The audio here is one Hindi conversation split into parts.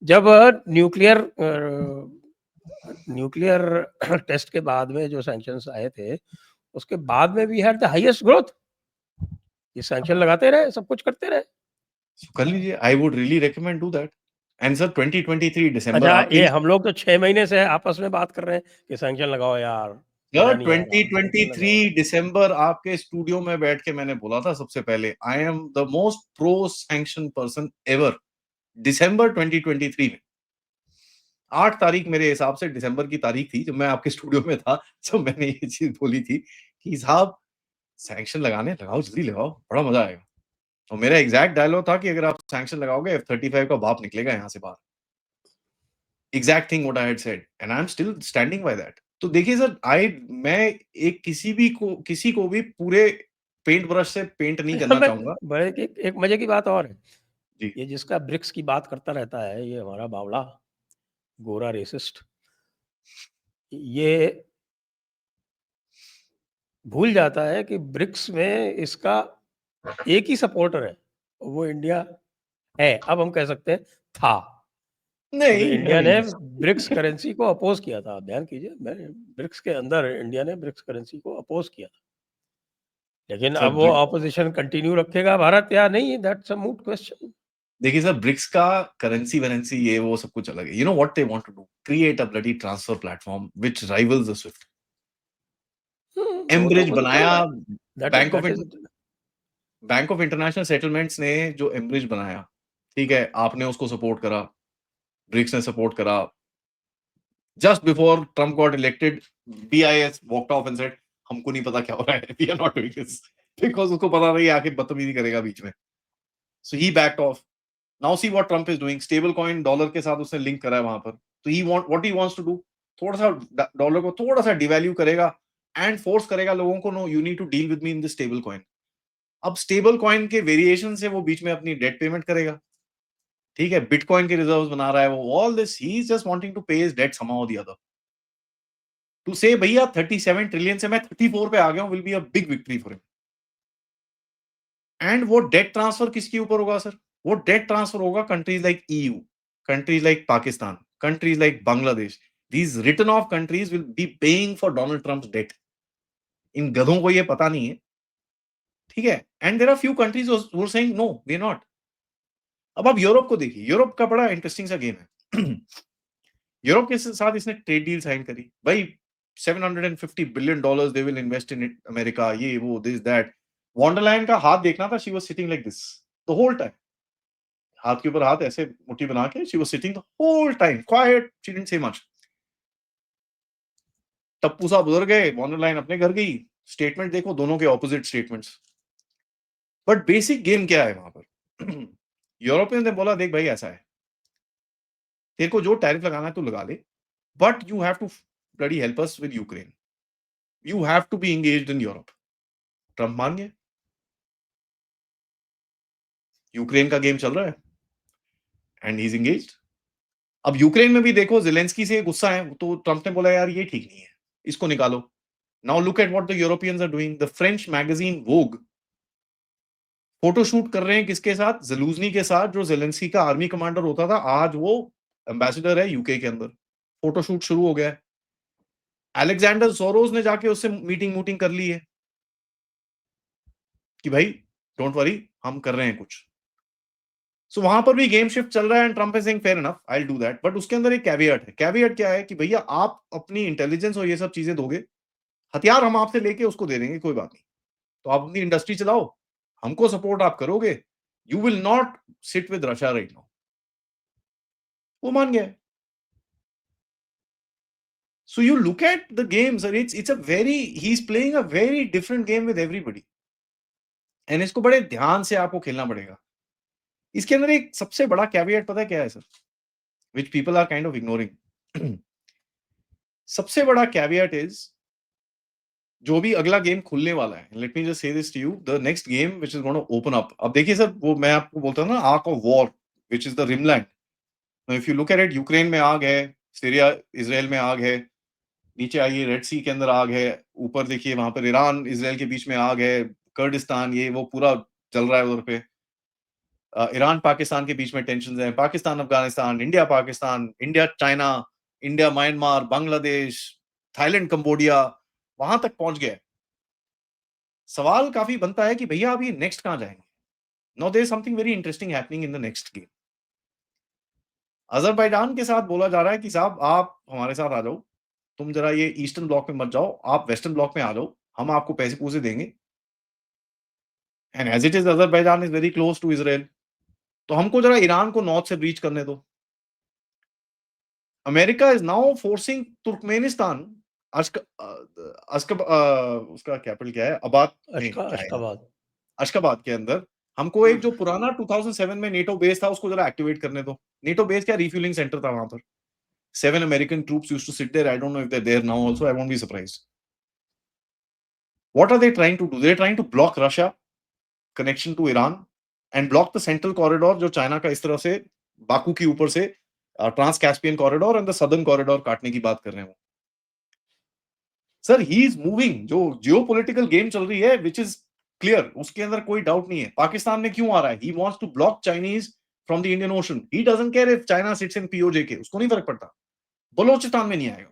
जब न्यूक्लियर टेस्ट के बाद में जो सैंक्शंस आए थे, उसके बाद में we had the highest growth. ये सैंक्शन लगाते रहे, सब कुछ करते रहे। कर लीजिए, I would really recommend do that. And sir 2023 December अच्छा, आपके ये हम लोग तो 6 महीने से आपस में बात कर रहे हैं कि सैंक्शन लगाओ यार, मजा नहीं आ रहा, सैंक्शन लगाओ। 2023 दिसंबर आपके स्टूडियो में बैठ के मैंने बोला था सबसे पहले, I am the most pro sanction person ever. दिसंबर 2023 में 8 तारीख मेरे हिसाब से दिसंबर की तारीख थी जब मैं आपके स्टूडियो में था, जब मैंने ये चीज बोली थी कि साहब सैंक्शन लगाने लगाओ, जल्दी लगाओ, बड़ा मजा आएगा। और मेरा एग्जैक्ट डायलॉग था कि अगर आप सैंक्शन लगाओगे F-35 का बाप निकलेगा यहाँ से बाहर। Exact thing what I had said and I am still standing by that. तो देखिए सर, मैं एक किसी को भी पूरे पेंट ब्रश से पेंट नहीं करना मैं चाहूंगा। बड़े एक मजे की बात और है, जी ये जिसका ब्रिक्स की बात करता रहता है, ये हमारा बावड़ा गोरा रेसिस्ट, ये भूल जाता है कि ब्रिक्स में इसका एक ही सपोर्टर है, वो इंडिया है। अब हम कह सकते हैं था, क्योंकि नहीं इंडिया ने ब्रिक्स नहीं करेंसी को अपोज किया था। आप ध्यान कीजिए, मैंने ब्रिक्स के अंदर इंडिया ने ब्रिक्स करेंसी को अपोज किया था, लेकिन सर अब वो ऑपोजिशन कंटिन्यू रखेगा भारत या नहीं, दैट्स अ मूट क्वेश्चन। देखिए सर, ब्रिक्स का करेंसी वेरेंसी ये वो सब कुछ अलग है। You know what they want to do, create a bloody transfer platform which rivals the SWIFT. MBridge वो तो चल बनाया, रहा है, that is Bank of International Settlements ने जो एम्ब्रिज बनाया, ठीक है, आपने उसको सपोर्ट करा, ब्रिक्स ने सपोर्ट करा। Just before Trump got elected, BIS walked off and said हमको नहीं पता क्या हो रहा है, we are not doing this, because उसको पता नहीं आके बदतमीजी करेगा बीच में। So he backed off. Now see what Trump is doing, stable coin dollar के साथ उसने लिंक करा है वहां पर। तो he want what he wants to do, थोड़ा सा डॉलर को थोड़ा सा डिवैल्यू करेगा एंड फोर्स करेगा लोगों को, no you need to deal with me in this stable coin. अब स्टेबल कॉइन के वेरिएशन से वो बीच में अपनी डेट पेमेंट करेगा, ठीक है, बिटकॉइन के रिजर्व्स बना रहा है वो, all this he is just wanting to pay his debt somehow the other. टू से भैया 37 ट्रिलियन से मैं 34 पे आ गया हूं will be a big victory for him. And वो डेट ट्रांसफर किसके ऊपर होगा सर? वो डेट ट्रांसफर होगा countries like EU, countries like Pakistan, countries like Bangladesh. These written of countries will be paying for Donald Trump's debt. इन गधों को ये पता नहीं है, ठीक है। And there are few countries who are saying no we are not. अब आप यूरोप को देखिए, यूरोप का बड़ा इंटरेस्टिंग सा गेम है। यूरोप के साथ इसने ट्रेड डील साइन करी भाई, $750 billion they will invest in it, America, ये वो दिस दैट। वॉन्डरलैंड का हाथ देखना था, she was sitting like this the whole time, हाथ के ऊपर हाथ ऐसे मुट्ठी बना के, she was sitting the whole time quiet, she didn't say much. Tappu साहब उधर गए, वॉन्डरलैंड अपने घर गई, स्टेटमेंट देखो दोनों के opposite statements. But basic game क्या है वहां पर? यूरोपियन ने बोला देख भाई ऐसा है, तेरे को जो टैरिफ लगाना है तू लगा ले, but you have to bloody help us with Ukraine, you have to be engaged in Europe. Trump मान गए, यूक्रेन का गेम चल रहा है एंड ही इज एंगेज्ड। अब यूक्रेन में भी देखो जेलेंस्की से गुस्सा है, तो ट्रम्प ने बोला यार ये ठीक नहीं है, इसको निकालो। Now look at what the Europeans are doing. The French magazine Vogue photoshoot कर रहे हैं किसके साथ? ज़लूज़नी के साथ, जो जेलेंस्की का आर्मी कमांडर होता था, आज वो एम्बेसडर है यूके के अंदर। फोटोशूट शुरू हो गया है। अलेक्जेंडर सोरोस ने जाके उससे मीटिंग कर ली है कि भाई डोंट वरी, हम कर रहे हैं कुछ। सो वहां पर भी गेम शिफ्ट चल रहा है and Trump is saying fair enough, I will do that. But उसके अंदर एक कैवियट है। कैवियट क्या है कि भैया आप अपनी इंटेलिजेंस और ये सब चीजें दोगे, हथियार हम आपसे लेके उसको दे देंगे, कोई बात नहीं। तो आप अपनी इंडस्ट्री चलाओ, हमको सपोर्ट आप करोगे, you will not sit with Russia right now. वो मान गया। So you look at the games, and it's a very, he's playing a very different game with everybody. And इसको बड़े ध्यान से आपको खेलना पड़ेगा। इसके अंदर एक सबसे बड़ा कैविएट पता है क्या है sir? Which people are kind of ignoring. सबसे बड़ा कैविएट इज, जो भी अगला गेम खुलने वाला है, let me just say this to you, the next game which is gonna open up. अब देखिए सर, वो मैं आपको बोलता हूं ना, arc of war which is the rimland. If you look at it, Ukraine में आग है, सीरिया इजराइल में आग है, नीचे आइए रेड सी के अंदर आग है, ऊपर देखिए वहां पर ईरान इसराइल के बीच में आग है, कर्डिस्तान ये वो पूरा चल रहा है उधर पे। ईरान पाकिस्तान के बीच में टेंशन है, Pakistan Afghanistan, India Pakistan, India China, India Myanmar, Bangladesh, Thailand, Cambodia, वहां तक पहुंच गया। सवाल काफी बनता है कि भैया अब ये नेक्स्ट कहां जाएंगे। Now there is something very interesting happening in the next game. Azerbaijan के साथ बोला जा रहा है कि साहब आप हमारे साथ आ जाओ, तुम जरा ये ईस्टर्न ब्लॉक में मत जाओ, आप वेस्टर्न ब्लॉक में आ जाओ, हम आपको पैसे पूसे देंगे। And as it is Azerbaijan is very close to Israel, तो हमको जरा ईरान को नॉर्थ से ब्रीच करने दो। America is now forcing Turkmenistan, उसका कैपिटल क्या है, अबाद नहीं क्या है, अशकाबाद। अशकाबाद के अंदर हमको एक जो पुराना 2007 में नेटो बेस था उसको जरा एक्टिवेट करने दो। नेटो बेस क्या, रिफ्यूलिंग सेंटर था वहां पर। 7 American troops used to sit there. I don't know if they're there now also. I won't be surprised. What are they trying to do? They're trying to block Russia connection to Iran and block the central corridor जो चाइना का इस तरह से बाकू के ऊपर से trans Caspian corridor and the southern corridor काटने की बात कर रहे हैं। सर ही इज मूविंग, जो जियोपॉलिटिकल गेम चल रही है विच इज क्लियर, उसके अंदर कोई डाउट नहीं है। पाकिस्तान में क्यों आ रहा है? He wants to block Chinese from the Indian Ocean. He doesn't care if China sits in PoJK, उसको नहीं फर्क पड़ता। बलोचिस्तान में नहीं आएगा,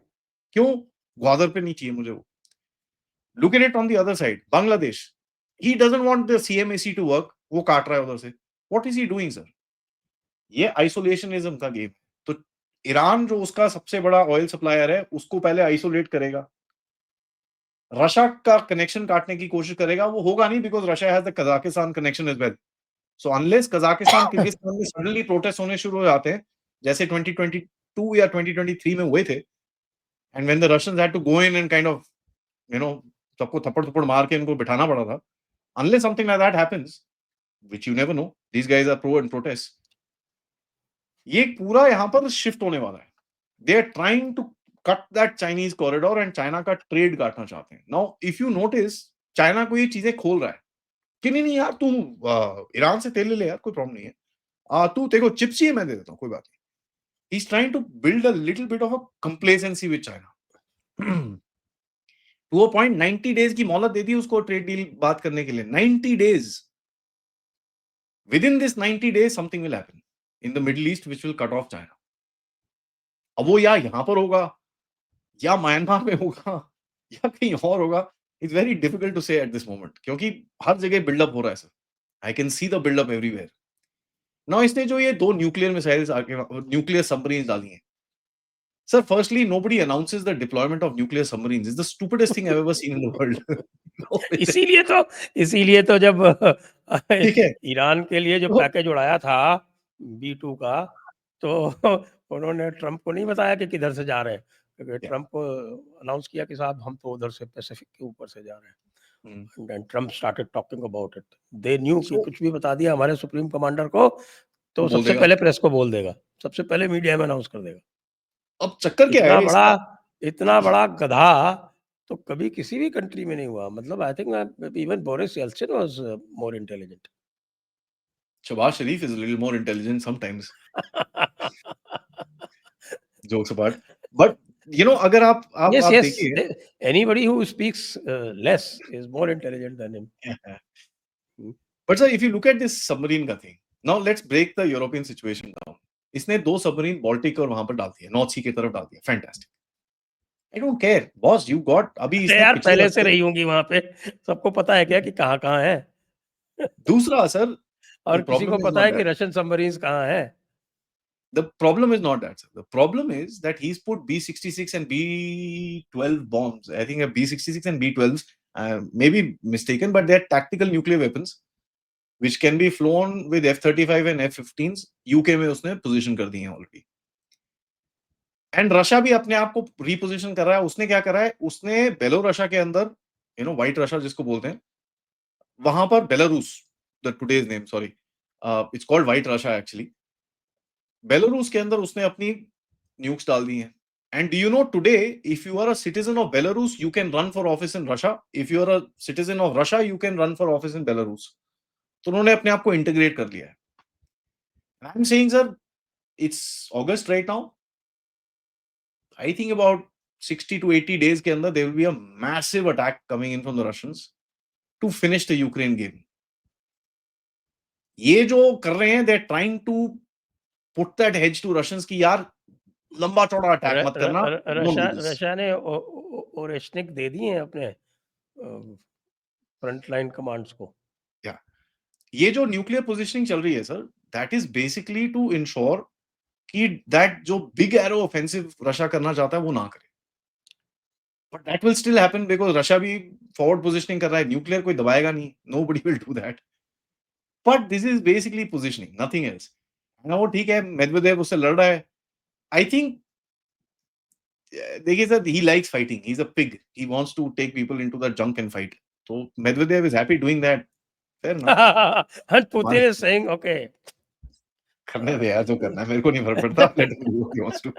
क्यों? ग्वादर पे नहीं चाहिए मुझे वो। Look at it on the other side, Bangladesh. He doesn't want the CMAC to work, वो काट रहा है उधर से। What is he doing, sir? ये आइसोलेशनिज्म का गेम। तो ईरान जो उसका सबसे बड़ा ऑयल सप्लायर है उसको पहले आइसोलेट करेगा, रशिया का कनेक्शन काटने की कोशिश करेगा। वो होगा नहीं, because Russia has the Kazakhstan connection as well. So unless Kazakhstan Kyrgyzstan में सडनली प्रोटेस्ट होने शुरू हो जाते हैं, जैसे 2022 या 2023 में हुए थे, and when the Russians had to go in and kind of सबको थप्पड़ थप्पड़ मार के इनको बिठाना पड़ा था। Unless something like that happens, which you never know, these guys are pro and protest. ये पूरा यहाँ पर शिफ्ट होने वाला है। They are trying to cut that Chinese corridor and China का ट्रेड काटना चाहते हैं। Now, if you notice, China को ये चीजें खोल रहा है कि नहीं नहीं यार तू ईरान से तेल ले ले यार, कोई प्रॉब्लम नहीं है, तू तेरे को चिप्स चाहिए मैं दे देता हूँ, कोई बात नहीं। He's trying to build a little bit of a complacency with China. To a point 90 days की मोहलत दे दी उसको ट्रेड डील बात करने के लिए। 90 days. With in this 90 days something will happen in the middle east which will cut off China. अब वो या यहां पर होगा, या म्यांमार में होगा, या कहीं और होगा। It's very difficult to say at this moment, क्योंकि हर जगह बिल्डअप हो रहा है sir. I can see the buildup everywhere. Now इसने जो ये 2 न्यूक्लियर मिसाइल्स न्यूक्लियर सबमरीन डाली हैं, sir, firstly, nobody announces the deployment of nuclear submarines. It's the stupidest thing I've ever seen in the world. इसीलिए तो जब ठीक है, ईरान के लिए जो तो पैकेज उड़ाया था B2 का, तो उन्होंने ट्रम्प को नहीं बताया कि किधर से जा रहे हैं, क्योंकि ट्रम्प को अनाउंस किया कि साहब हम तो उधर से पैसिफिक के ऊपर से जा रहे हैं। And Trump started talking about it. They knew कि कुछ भी बता दिया हमारे सुप्रीम कमांडर को तो सबसे पहले प्रेस को बोल देगा, सबसे पहले मीडिया में अनाउंस कर देगा। अब चक्कर क्या है इतना बड़ा गधा तो कभी किसी भी कंट्री में नहीं हुआ। मतलब I think even Boris Yeltsin was more intelligent. Shehbaz Sharif is a little more intelligent sometimes. Jokes apart, but you know, अगर आप देखिए, anybody who speaks less is more intelligent than him. But sir, if you look at this submarine का thing, now let's break the European situation down. इसने 2 सबमरीन बाल्टिक और वहां पर डाल दिया, नॉर्थ सी की तरफ डाल दिया। Fantastic. I don't care, boss. You got अभी इसने यार पहले से रही होंगी वहां पे, सबको पता है क्या कि कहाँ है। दूसरा सर, और किसी को पता है कि रशियन सबमरीन्स कहाँ है। The problem is not that, sir. The problem is that he's put B-66 and B-12 bombs. I think B-66 and B-12s may be mistaken, but they're tactical nuclear weapons which can be flown with F-35 and F-15s. UK में उसने पोजीशन कर दी है ऑलरेडी। एंड रशिया भी अपने आप को रीपोजिशन कर रहा है। उसने क्या करा है, उसने बेलोरशिया के अंदर, व्हाइट रशिया जिसको बोलते हैं, वहां पर Belarus, the today's name, sorry, it's called White Russia actually. Belarus के अंदर उसने अपनी न्यूक्स डाल दी हैं। And do you know today if you are a citizen of Belarus you can run for office in Russia, if you are a citizen of Russia you can run for office in Belarus. तो उन्होंने अपने आप को इंटीग्रेट कर लिया है। I am saying sir, it's August right now, I think about 60 to 80 days के अंदर there will be a massive attack coming in from the Russians to finish the Ukraine game. ये जो कर रहे हैं, they are trying to put that hedge to Russians की यार लंबा चौड़ा अटैक मत करना, डोंट डू दिस। रशिया ने ओरेशनिक दे दिए हैं अपने फ्रंट लाइन कमांड्स को। या ये जो न्यूक्लियर पोजिशनिंग चल रही है sir, that is basically to ensure कि दैट जो बिग एरो ऑफेंसिव रशिया करना चाहता है वो ना करे, but that will still happen because Russia भी फॉरवर्ड पोजिशनिंग कर रहा है, न्यूक्लियर कोई दबाएगा नहीं, nobody will do that, but this is basically positioning, nothing else. वो ठीक है, मेदवेदेव उससे लड़ रहा है, आई थिंक देखिए sir, he likes fighting, he's a pig, he wants to take people into the junk and fight, so Medvedev is happy doing that, fair enough। And Putin is saying, okay, करने दे यार, जो करना है, मेरे को नहीं फर्क पड़ता, let him do what he wants to।